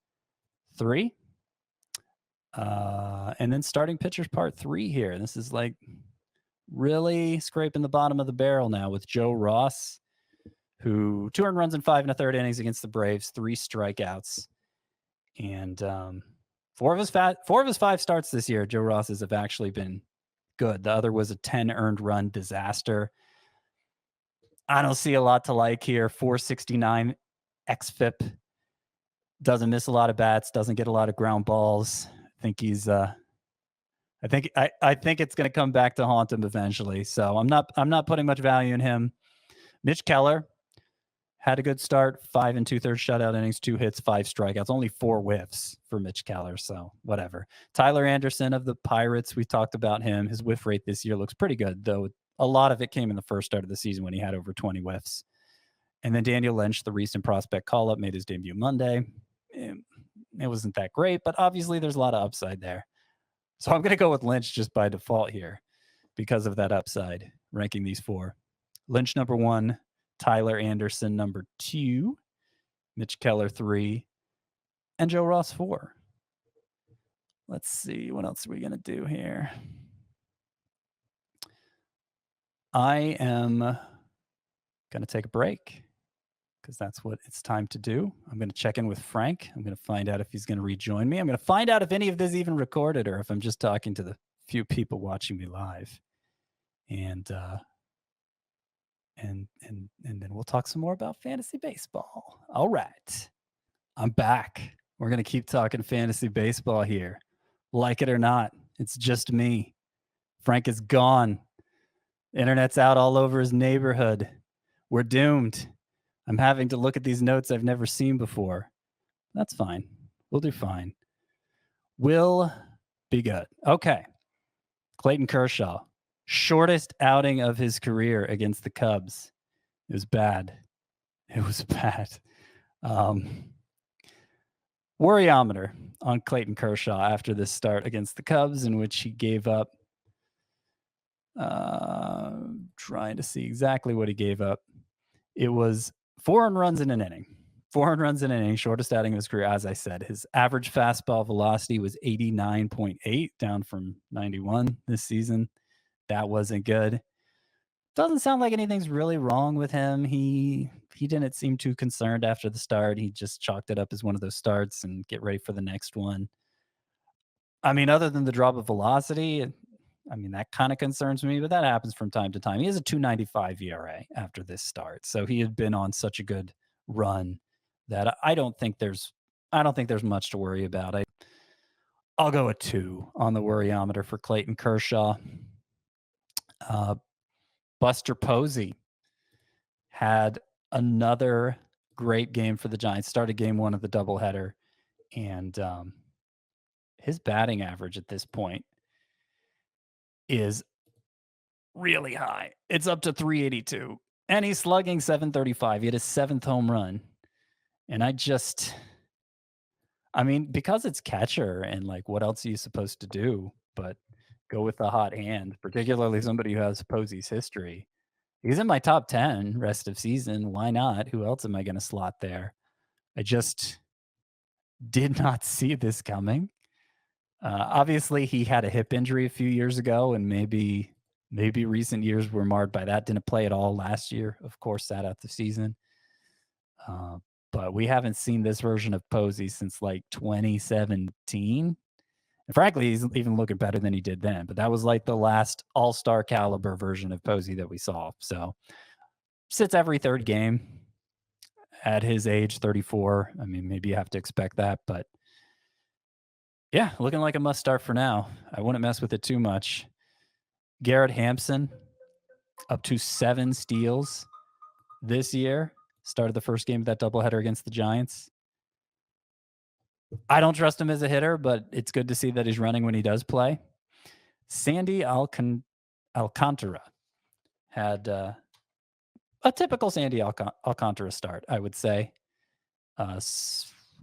S4: 3. And then starting pitchers part 3 here. This is like really scraping the bottom of the barrel now with Joe Ross, who 2 earned runs in 5 1/3 innings against the Braves, 3 strikeouts. And 4 of his 5 starts this year, Joe Ross's have actually been good. The other was a 10 earned run disaster. I don't see a lot to like here. 469 xFIP. Doesn't miss a lot of bats, doesn't get a lot of ground balls. I think he's I think it's going to come back to haunt him eventually. So I'm not putting much value in him. Mitch Keller had a good start, 5 2/3 shutout innings, 2 hits, 5 strikeouts, only 4 whiffs for Mitch Keller. So whatever. Tyler Anderson of the Pirates, we talked about him. His whiff rate this year looks pretty good, though a lot of it came in the first start of the season when he had over 20 whiffs. And then Daniel Lynch, the recent prospect call-up, made his debut Monday. It wasn't that great, but obviously there's a lot of upside there. So I'm going to go with Lynch just by default here because of that upside, ranking these 4. Lynch number 1, Tyler Anderson number 2, Mitch Keller 3, and Joe Ross 4. Let's see, what else are we going to do here? I am going to take a break because that's what it's time to do. I'm going to check in with Frank. I'm going to find out if he's going to rejoin me. I'm going to find out if any of this even recorded or if I'm just talking to the few people watching me live. And then we'll talk some more about fantasy baseball. All right. I'm back. We're going to keep talking fantasy baseball here. Like it or not, it's just me. Frank is gone. Internet's out all over his neighborhood. We're doomed. I'm having to look at these notes I've never seen before. That's fine. We'll do fine. We'll be good. Okay. Clayton Kershaw. Shortest outing of his career against the Cubs. It was bad. It was bad. Worryometer on Clayton Kershaw after this start against the Cubs, in which he gave up. Trying to see exactly what he gave up. It was 4 earned runs in an inning. 4 earned runs in an inning, shortest outing of his career. As I said, his average fastball velocity was 89.8, down from 91 this season. That wasn't good. Doesn't sound like anything's really wrong with him. He didn't seem too concerned after the start. He just chalked it up as one of those starts and get ready for the next one. I mean, other than the drop of velocity, that kind of concerns me, but that happens from time to time. He has a 2.95 ERA after this start. So he had been on such a good run that I don't think there's I don't think there's much to worry about. I'll go a 2 on the worryometer for Clayton Kershaw. Buster Posey had another great game for the Giants. Started game 1 of the doubleheader, and his batting average at this point is really high. It's up to 382, and he's slugging 735. He had his 7th home run, and I mean, because it's catcher and like, what else are you supposed to do but go with the hot hand, particularly somebody who has Posey's history. He's in my top 10 rest of season. Why not? Who else am I going to slot there? I just did not see this coming. Obviously, he had a hip injury a few years ago, and maybe recent years were marred by that. Didn't play at all last year. Of course, sat out the season. But we haven't seen this version of Posey since like 2017. And frankly, he's even looking better than he did then. But that was like the last all-star caliber version of Posey that we saw. So sits every third game at his age, 34. I mean, maybe you have to expect that. But yeah, looking like a must start for now. I wouldn't mess with it too much. Garrett Hampson up to 7 steals this year. Started the first game of that doubleheader against the Giants. I don't trust him as a hitter, but it's good to see that he's running when he does play. Sandy Alcantara had a typical Sandy Alcantara start, I would say.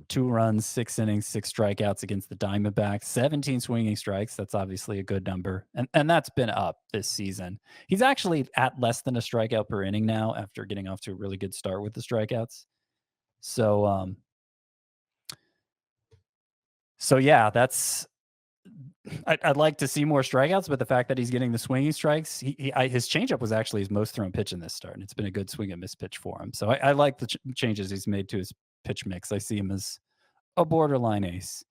S4: 2 runs, 6 innings, 6 strikeouts against the Diamondbacks, 17 swinging strikes. That's obviously a good number. And that's been up this season. He's actually at less than a strikeout per inning now after getting off to a really good start with the strikeouts. So yeah, I'd like to see more strikeouts, but the fact that he's getting the swinging strikes, his changeup was actually his most thrown pitch in this start, and it's been a good swing and miss pitch for him. So I like the changes he's made to his pitch mix. I see him as a borderline ace.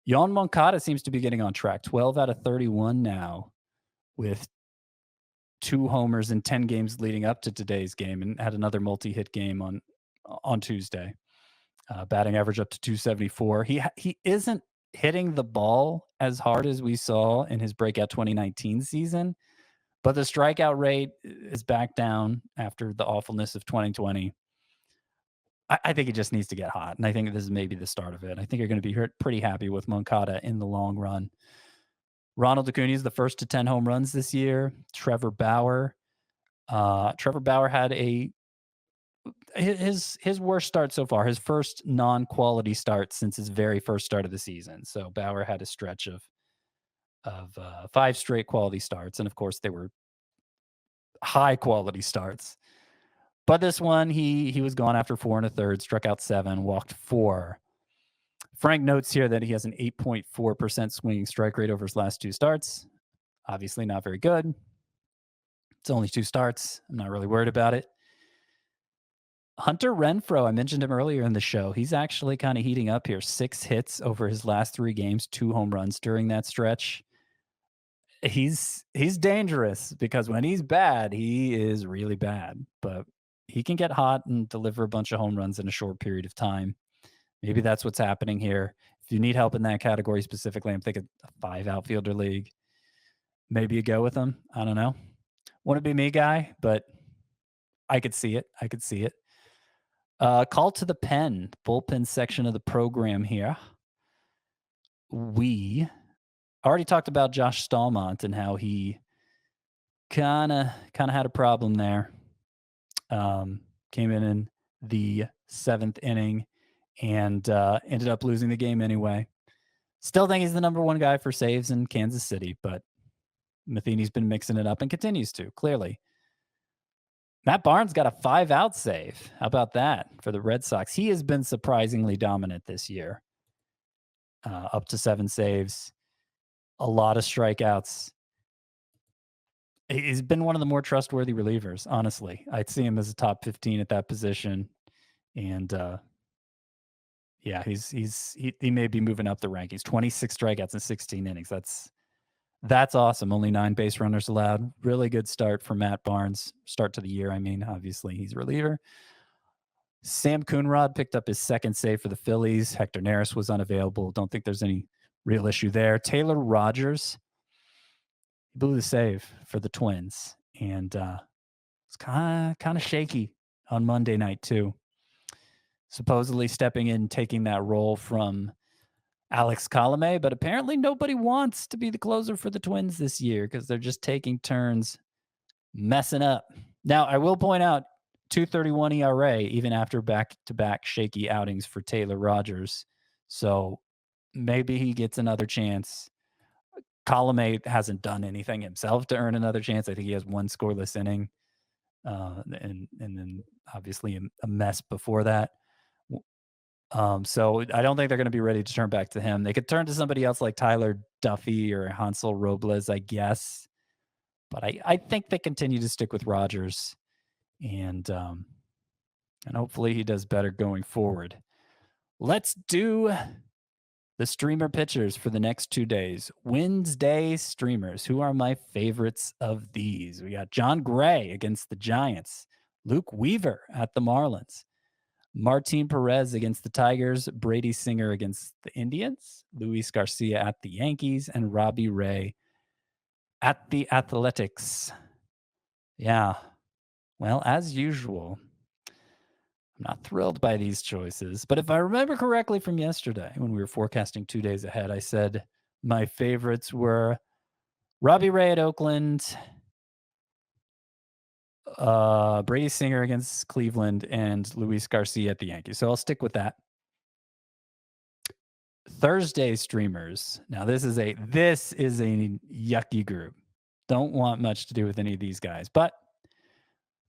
S4: Yoan Moncada seems to be getting on track. 12 out of 31 now with 2 homers in 10 games leading up to today's game, and had another multi-hit game on Tuesday. Batting average up to 274. He isn't hitting the ball as hard as we saw in his breakout 2019 season, but the strikeout rate is back down after the awfulness of 2020. I think he just needs to get hot, and I think this is maybe the start of it. I think you're going to be pretty happy with Moncada in the long run. Ronald Acuna is the first to 10 home runs this year. Trevor Bauer had his worst start so far, his first non-quality start since his very first start of the season. So Bauer had a stretch of 5 straight quality starts, and of course they were high quality starts. But this one, he was gone after 4 1/3, struck out 7, walked 4. Frank notes here that he has an 8.4% swinging strike rate over his last 2 starts. Obviously not very good. It's only 2 starts. I'm not really worried about it. Hunter Renfroe, I mentioned him earlier in the show. He's actually kind of heating up here. 6 hits over his last 3 games, 2 home runs during that stretch. He's dangerous because when he's bad, he is really bad. But he can get hot and deliver a bunch of home runs in a short period of time. Maybe that's what's happening here. If you need help in that category specifically, I'm thinking a 5 outfielder league. Maybe you go with him. I don't know. Wouldn't be me, guy, but I could see it. Call to the pen, bullpen section of the program here. We already talked about Josh Stallmont and how he kind of had a problem there. Came in the 7th inning and ended up losing the game anyway. Still think he's the number 1 guy for saves in Kansas City, but Matheny's been mixing it up and continues to, clearly. Matt Barnes got a 5-out save. How about that for the Red Sox? He has been surprisingly dominant this year. Up to 7 saves, a lot of strikeouts. He's been one of the more trustworthy relievers, honestly. I'd see him as a top 15 at that position. And yeah, he may be moving up the rankings. 26 strikeouts in 16 innings. That's awesome. Only 9 base runners allowed. Really good start for Matt Barnes. Start to the year, I mean. Obviously, he's a reliever. Sam Coonrod picked up his second save for the Phillies. Hector Neris was unavailable. Don't think there's any real issue there. Taylor Rogers blew the save for the Twins, and it's kind of shaky on Monday night too. Supposedly stepping in, taking that role from Alex Colomé, but apparently nobody wants to be the closer for the Twins this year because they're just taking turns messing up. Now, I will point out 2.31 ERA even after back-to-back shaky outings for Taylor Rogers. So maybe he gets another chance. Colomé hasn't done anything himself to earn another chance. I think he has one scoreless inning, and then obviously a mess before that. So I don't think they're going to be ready to turn back to him. They could turn to somebody else like Tyler Duffy or Hansel Robles, I guess. But I think they continue to stick with Rogers, and hopefully he does better going forward. Let's do the streamer pitchers for the next 2 days. Wednesday streamers. Who are my favorites of these? We got John Gray against the Giants, Luke Weaver at the Marlins, Martin Perez against the Tigers, Brady Singer against the Indians, Luis Garcia at the Yankees, and Robbie Ray at the Athletics. Yeah. Well, as usual, I'm not thrilled by these choices, but if I remember correctly from yesterday when we were forecasting 2 days ahead, I said my favorites were Robbie Ray at Oakland, Brady Singer against Cleveland, and Luis Garcia at the Yankees. So I'll stick with that. Thursday streamers. Now this is a yucky group. Don't want much to do with any of these guys, but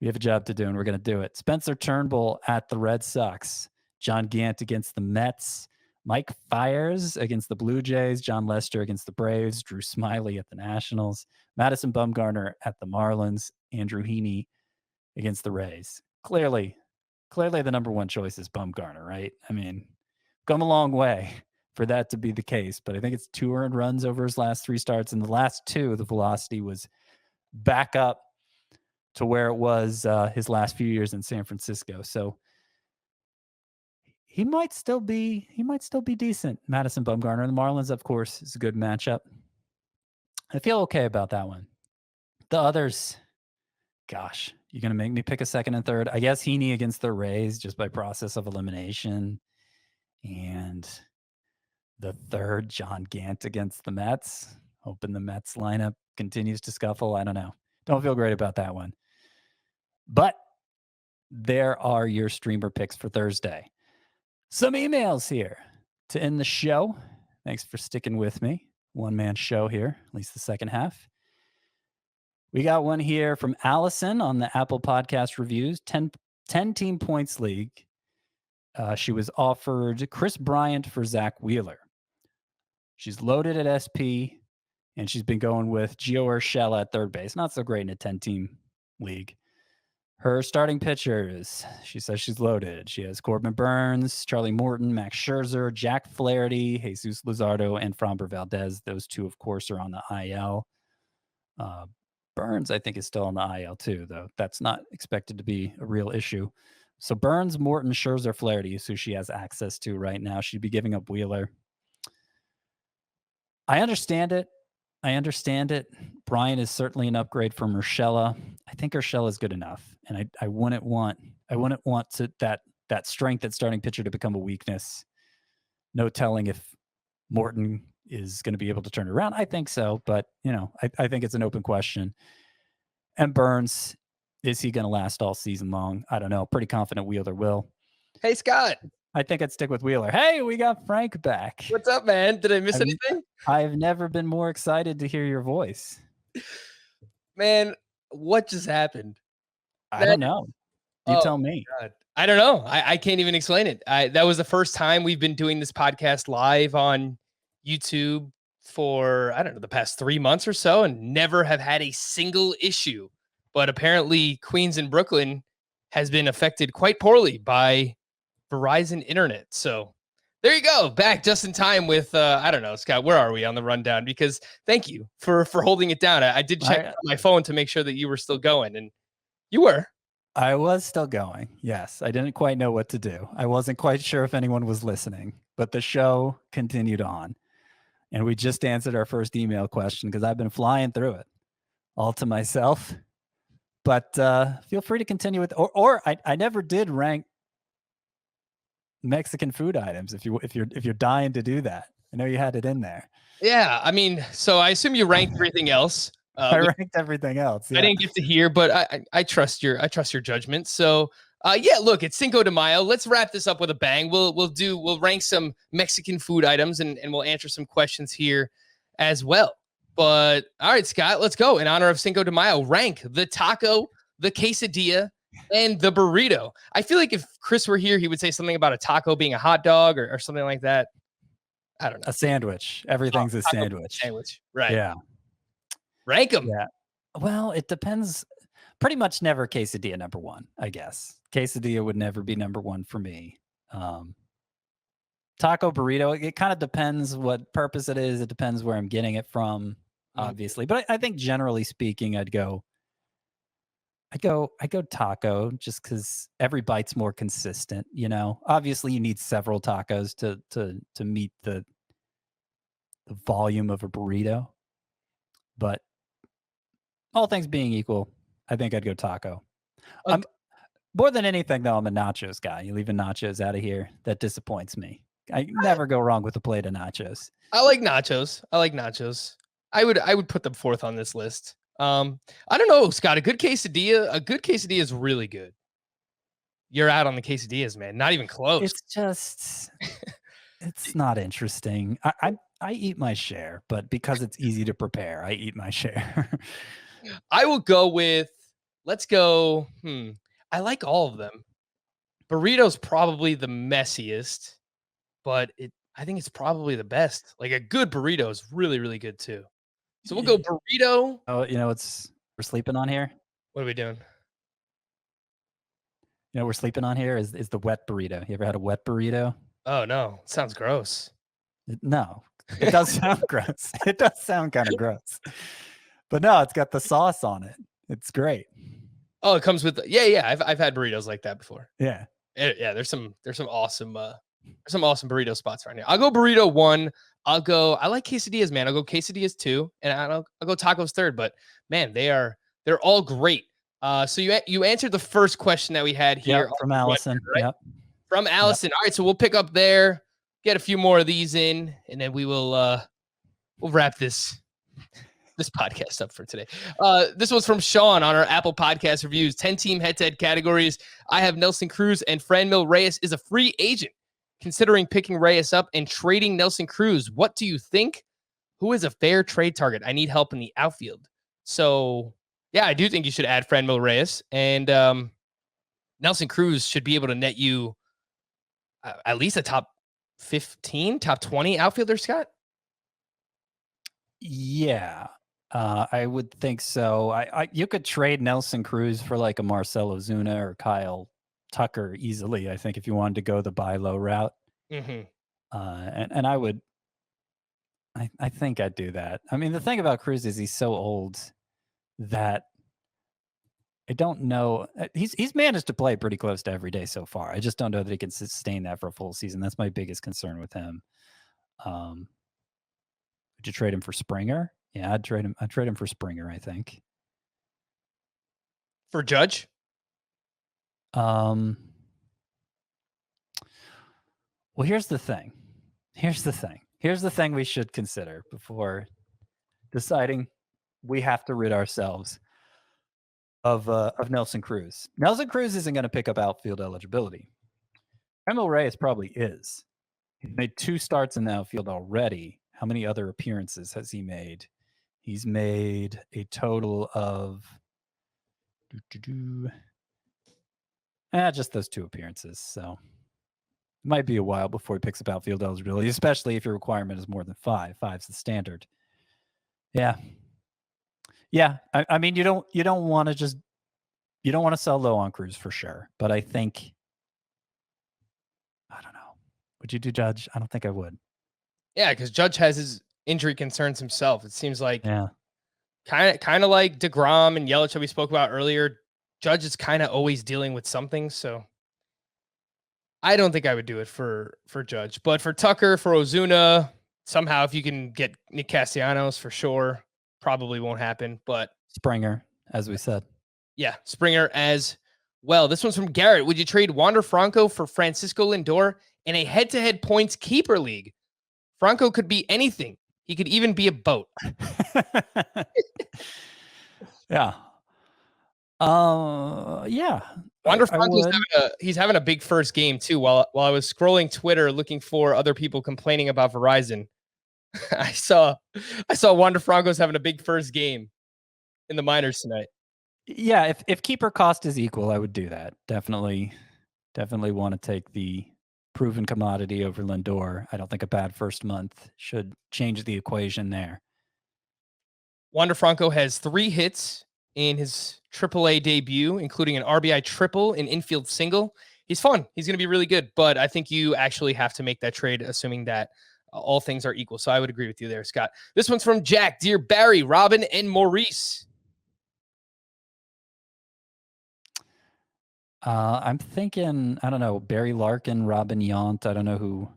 S4: we have a job to do, and we're going to do it. Spencer Turnbull at the Red Sox, John Gant against the Mets, Mike Fiers against the Blue Jays, John Lester against the Braves, Drew Smiley at the Nationals, Madison Bumgarner at the Marlins, Andrew Heaney against the Rays. Clearly the number one choice is Bumgarner, right? I mean, come a long way for that to be the case, but I think it's 2 earned runs over his last 3 starts. In the last 2, the velocity was back up to where it was his last few years in San Francisco. So he might still be decent. Madison Bumgarner and the Marlins, of course, is a good matchup. I feel okay about that one. The others, gosh, you're going to make me pick a second and third. I guess Heaney against the Rays just by process of elimination. And the third, John Gant against the Mets. Hoping the Mets lineup continues to scuffle. I don't know. Don't feel great about that one. But there are your streamer picks for Thursday. Some emails here to end the show. Thanks for sticking with me. One-man show here, at least the second half. We got one here from Allison on the Apple Podcast reviews, 10-team points league. She was offered Chris Bryant for Zach Wheeler. She's loaded at SP, and she's been going with Gio Urshela at third base. Not so great in a 10-team league. Her starting pitchers, she says she's loaded. She has Corbin Burns, Charlie Morton, Max Scherzer, Jack Flaherty, Jesus Luzardo, and Framber Valdez. Those 2, of course, are on the IL. Burns, I think, is still on the IL too, though. That's not expected to be a real issue. So Burns, Morton, Scherzer, Flaherty is who she has access to right now. She'd be giving up Wheeler. I understand it. Brian is certainly an upgrade from Urshela. I think Urshela is good enough, and I wouldn't want to that strength at starting pitcher to become a weakness. No telling if Morton is going to be able to turn it around. I think so, but I think it's an open question. And Burns, is he going to last all season long? I don't know. Pretty confident Wheeler will.
S3: Hey, Scott.
S4: I think I'd stick with Wheeler. Hey, we got Frank back.
S3: What's up, man? Did I miss anything?
S4: I've never been more excited to hear your voice.
S3: Man, what just happened?
S4: I don't know. You tell me.
S3: God. I don't know. I can't even explain it. That was the first time we've been doing this podcast live on YouTube for, I don't know, the past 3 months or so, and never have had a single issue. But apparently Queens and Brooklyn has been affected quite poorly by Verizon Internet. So there you go. Back just in time with, I don't know, Scott, where are we on the rundown? Because thank you for holding it down. I did check my phone to make sure that you were still going, and you were.
S4: I was still going. Yes. I didn't quite know what to do. I wasn't quite sure if anyone was listening, but the show continued on. And we just answered our first email question because I've been flying through it all to myself. But feel free to continue with, or I never did rank Mexican food items. If you're dying to do that, I know you had it in there.
S3: Yeah, I mean, so I assume you ranked everything else.
S4: I ranked everything else. Yeah.
S3: I didn't get to hear, but I trust your judgment. So yeah, look, it's Cinco de Mayo. Let's wrap this up with a bang. We'll rank some Mexican food items and we'll answer some questions here as well. But all right, Scott, let's go. In honor of Cinco de Mayo, rank the taco, the quesadilla, and the burrito. I feel like if Chris were here, he would say something about a taco being a hot dog or something like that. I don't know.
S4: A sandwich. Everything's a sandwich.
S3: Sandwich. Right.
S4: Yeah.
S3: Rank them.
S4: Yeah. Well, it depends. Pretty much never quesadilla number one, I guess. Quesadilla would never be number one for me. Taco burrito, it kind of depends what purpose it is. It depends where I'm getting it from, obviously. But I think generally speaking, I go taco just because every bite's more consistent, you know. Obviously, you need several tacos to meet the volume of a burrito. But all things being equal, I think I'd go taco. More than anything, though, I'm a nachos guy. You leaving nachos out of here, that disappoints me. I never go wrong with a plate of nachos.
S3: I like nachos. I would put them fourth on this list. I don't know, Scott. A good quesadilla is really good. You're out on the quesadillas, man. Not even close.
S4: It's just, it's not interesting. I eat my share, but because it's easy to prepare, I eat my share.
S3: I will go with, let's go. I like all of them. Burrito's probably the messiest, but I think it's probably the best. Like a good burrito is really, really good too. So we'll go burrito.
S4: Oh, you know we're sleeping on here?
S3: What are we doing?
S4: You know we're sleeping on here is the wet burrito. You ever had a wet burrito?
S3: Oh no, sounds gross.
S4: No, it does sound gross. It does sound kind of gross. But no, it's got the sauce on it. It's great.
S3: Oh, it comes with yeah. I've had burritos like that before.
S4: Yeah.
S3: Yeah, there's some awesome burrito spots right now. I'll go burrito 1. I like quesadillas, man. I'll go quesadillas 2, and I'll go tacos 3rd. But man, they're all great. So you answered the first question that we had here
S4: from Allison.
S3: Right? Yep. From Allison. Yep. All right, so we'll pick up there, get a few more of these in, and then we'll wrap this podcast up for today. This was from Sean on our Apple Podcast reviews. 10-team head-to-head categories. I have Nelson Cruz, and Franmil Reyes is a free agent. Considering picking Reyes up and trading Nelson Cruz, what do you think? Who is a fair trade target? I need help in the outfield. So, yeah, I do think you should add Franmil Reyes. And Nelson Cruz should be able to net you at least a top 15, top 20 outfielder, Scott?
S4: Yeah, I would think so. You could trade Nelson Cruz for like a Marcell Ozuna or Kyle Tucker easily, I think, if you wanted to go the buy low route.
S3: Mm-hmm.
S4: And I think I'd do that. I mean, the thing about Cruz is he's so old that I don't know. He's managed to play pretty close to every day so far. I just don't know that he can sustain that for a full season. That's my biggest concern with him. Would you trade him for Springer? Yeah, I'd trade him for Springer, I think.
S3: For Judge?
S4: Well, here's the thing we should consider before deciding we have to rid ourselves of Nelson Cruz. Nelson Cruz isn't going to pick up outfield eligibility. Franmil Reyes probably is. He's made 2 starts in the outfield already. How many other appearances has he made? He's made a total of just those 2 appearances. So it might be a while before he picks up outfield eligibility, especially if your requirement is more than 5. 5's the standard. Yeah. I mean, you don't want to sell low on Cruz for sure. But I think, I don't know. Would you do Judge? I don't think I would.
S3: Yeah, because Judge has his injury concerns himself. It seems like kind of like DeGrom and Yelich that we spoke about earlier. Judge is kind of always dealing with something, so I don't think I would do it for Judge. But for Tucker, for Ozuna, somehow if you can get Nick Castellanos for sure, probably won't happen. But
S4: Springer, as we said.
S3: yeah, Springer as well. This one's from Garrett. Would you trade Wander Franco for Francisco Lindor in a head-to-head points keeper league? Franco could be anything. He could even be a boat.
S4: Yeah. Yeah.
S3: Wander Franco's he's having a big first game too. While I was scrolling Twitter looking for other people complaining about Verizon, I saw Wander Franco's having a big first game in the minors tonight.
S4: Yeah, if keeper cost is equal, I would do that. Definitely want to take the proven commodity over Lindor. I don't think a bad first month should change the equation there.
S3: Wander Franco has 3 hits in his AAA debut, including an RBI triple, an infield single. He's fun. He's going to be really good, but I think you actually have to make that trade, assuming that all things are equal. So I would agree with you there, Scott. This one's from Jack. Dear Barry, Robin, and Maurice.
S4: I'm thinking, I don't know, Barry Larkin, Robin Yount. I don't know who.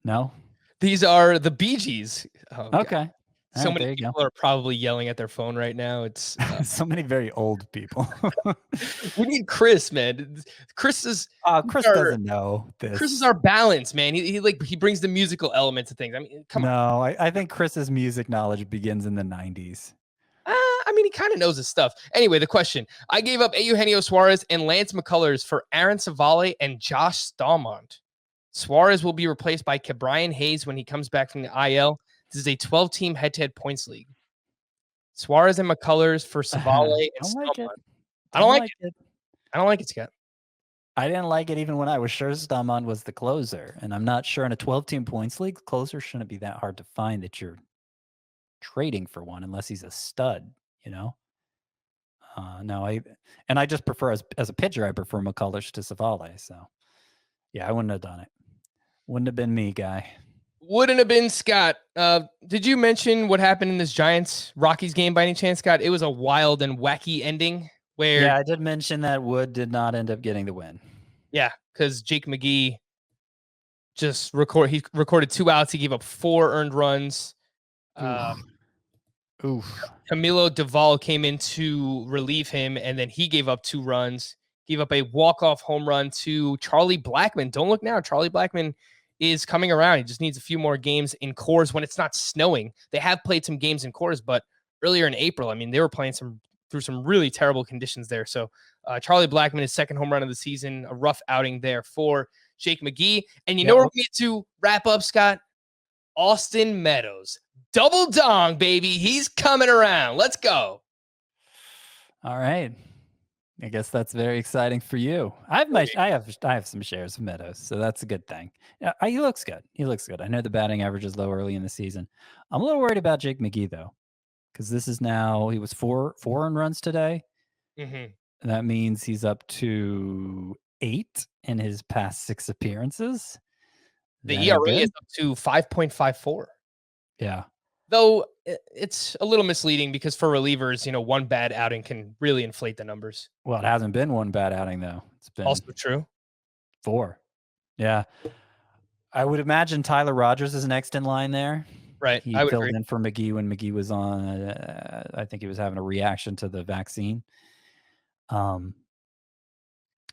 S4: No?
S3: These are the Bee Gees. Oh,
S4: okay.
S3: So many people are probably yelling at their phone right now. It's
S4: so many very old people.
S3: We need Chris, man. Chris
S4: doesn't know this.
S3: Chris is our balance, man. He brings the musical element to things. I mean, come on.
S4: No, I think Chris's music knowledge begins in the 90s.
S3: I mean, he kind of knows his stuff. Anyway, the question. I gave up Eugenio Suarez and Lance McCullers for Aaron Savale and Josh Stallmont. Suarez will be replaced by Ke'Bryan Hayes when he comes back from the IL. This is a 12-team head-to-head points league. Suarez and McCullers for Savale and Stallmont. I don't like it. I don't like it, Scott.
S4: I didn't like it even when I was sure Stallmont was the closer, and I'm not sure in a 12-team points league, closer shouldn't be that hard to find that you're trading for one unless he's a stud, you know? No, I just prefer as a pitcher, I prefer McCullers to Savale. So yeah, I wouldn't have done it. Wouldn't have been me, guy.
S3: Wouldn't have been Scott. Did you mention what happened in this Giants Rockies game by any chance, Scott? It was a wild and wacky ending where.
S4: Yeah, I did mention that Wood did not end up getting the win.
S3: Yeah, because Jake McGee just recorded 2 outs. He gave up 4 earned runs. Camilo Duvall came in to relieve him, and then he gave up 2 runs. Gave up a walk-off home run to Charlie Blackmon. Don't look now. Charlie Blackmon is coming around. He just needs a few more games in Coors when it's not snowing. They have played some games in Coors, but earlier in April, I mean, they were playing through some really terrible conditions there. So Charlie Blackmon, his second home run of the season, a rough outing there for Jake McGee. And you know where we need to wrap up, Scott? Austin Meadows. Double dong, baby. He's coming around. Let's go.
S4: All right. I guess that's very exciting for you. I have some shares of Meadows, so that's a good thing. Yeah, he looks good. I know the batting average is low early in the season. I'm a little worried about Jake McGee though, because this is now he was 4 earned runs today.
S3: Mm-hmm.
S4: That means he's up to 8 in his past 6 appearances.
S3: The ERA is up to 5.54.
S4: Yeah.
S3: Though it's a little misleading because for relievers, one bad outing can really inflate the numbers.
S4: Well, it hasn't been one bad outing though. It's been
S3: also true.
S4: 4. Yeah. I would imagine Tyler Rogers is next in line there.
S3: Right.
S4: He filled in for McGee when McGee was on. I think he was having a reaction to the vaccine.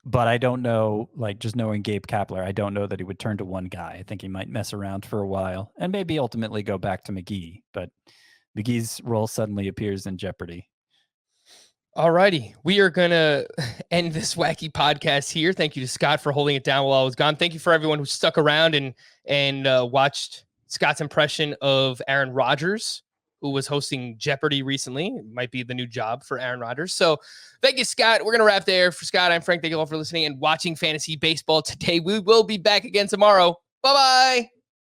S4: But I don't know, just knowing Gabe Kapler, I don't know that he would turn to one guy. I think he might mess around for a while and maybe ultimately go back to McGee. But McGee's role suddenly appears in jeopardy.
S3: All righty. We are going to end this wacky podcast here. Thank you to Scott for holding it down while I was gone. Thank you for everyone who stuck around and watched Scott's impression of Aaron Rodgers, who was hosting Jeopardy recently. It might be the new job for Aaron Rodgers. So thank you, Scott. We're going to wrap there. For Scott, I'm Frank. Thank you all for listening and watching Fantasy Baseball today. We will be back again tomorrow. Bye-bye.